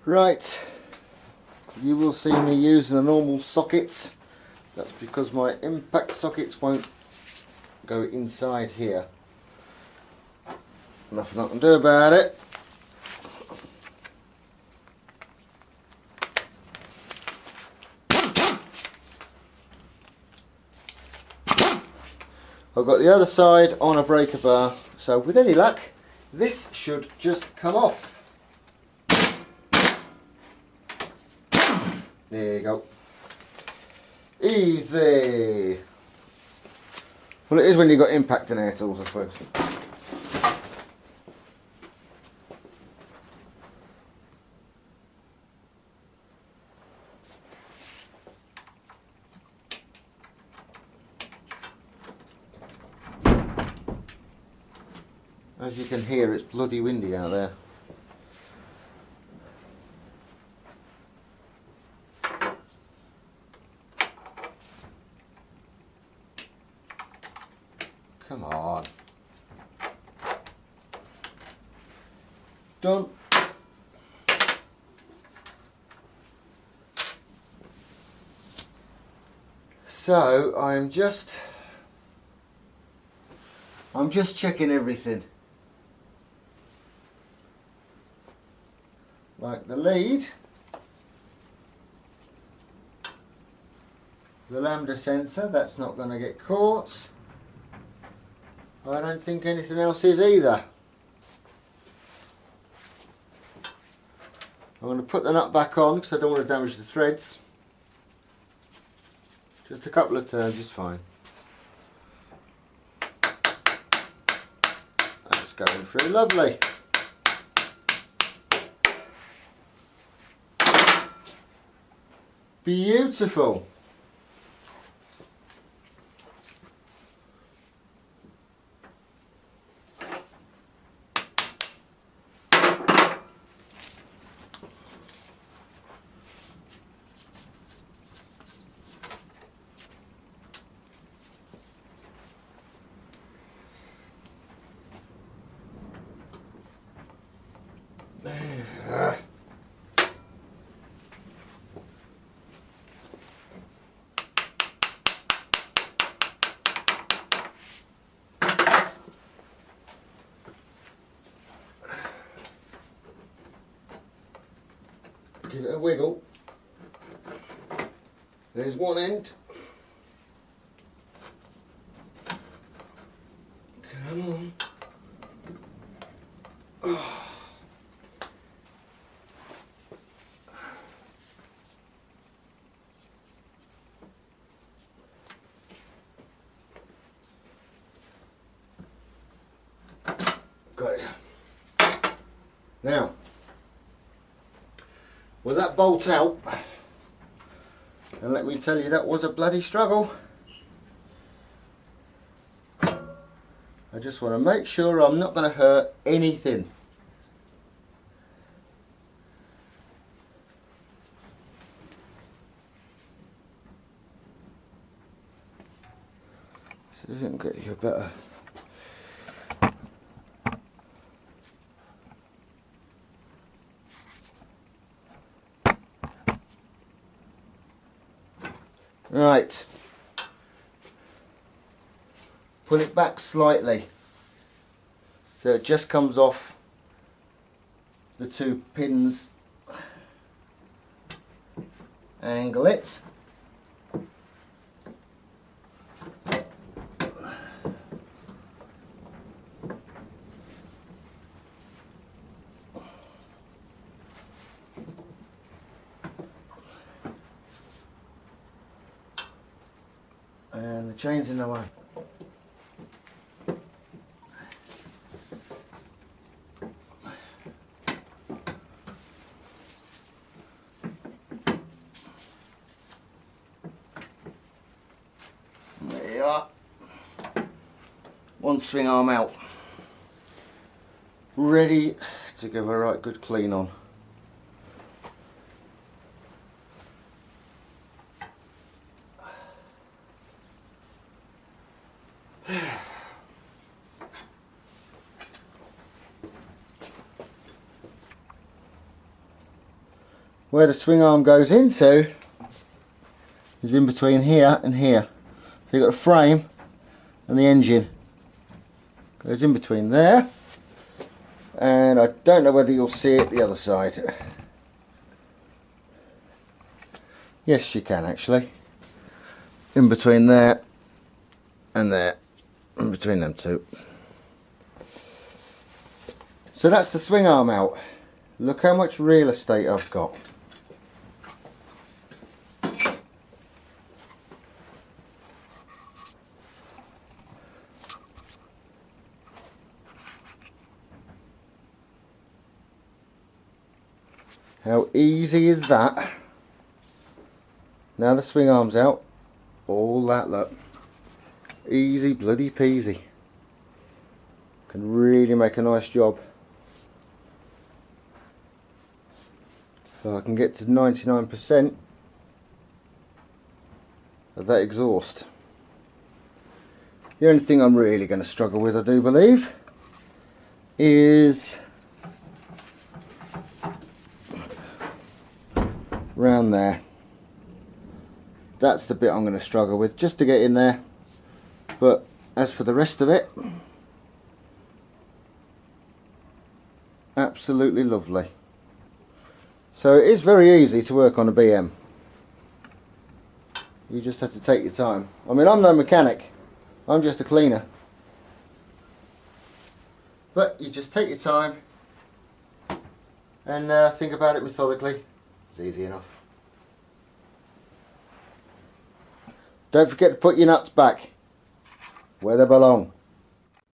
Right, you will see me using the normal sockets. That's because my impact sockets won't go inside here. Nothing I can do about it. I've got the other side on a breaker bar, so with any luck this should just come off. There you go. Easy. Well, it is when you've got impact and air tools, I suppose. As you can hear, it's bloody windy out there. Come on. Done. So I'm just checking everything. Like the lead, the lambda sensor, that's not going to get caught. I don't think anything else is either. I'm going to put the nut back on because I don't want to damage the threads. Just a couple of turns is fine. That's going through lovely. Beautiful. Give it a wiggle. There's one end. Come on. Oh. Got it. Now, with that bolt out, and let me tell you, that was a bloody struggle. I just want to make sure I'm not going to hurt anything. See if I can get you a better. Right, pull it back slightly so it just comes off the two pins, angle it, and the chain's in the way. There you are. One swing arm out. Ready to give a right good clean on. where the swing arm goes into is in between here and here. So you've got the frame and the engine. Goes in between there. And I don't know whether you'll see it the other side. Yes, you can actually. In between there and there. In between them two. So that's the swing arm out. Look how much real estate I've got. How easy is that? Now the swing arm's out. All that, look. Easy bloody peasy. Can really make a nice job. So I can get to 99% of that exhaust. The only thing I'm really going to struggle with, I do believe, is round there. That's the bit I'm going to struggle with, just to get in there. But as for the rest of it, absolutely lovely. So it is very easy to work on a BM. You just have to take your time. I mean, I'm no mechanic, I'm just a cleaner. But you just take your time and think about it methodically. It's easy enough. Don't forget to put your nuts back where they belong.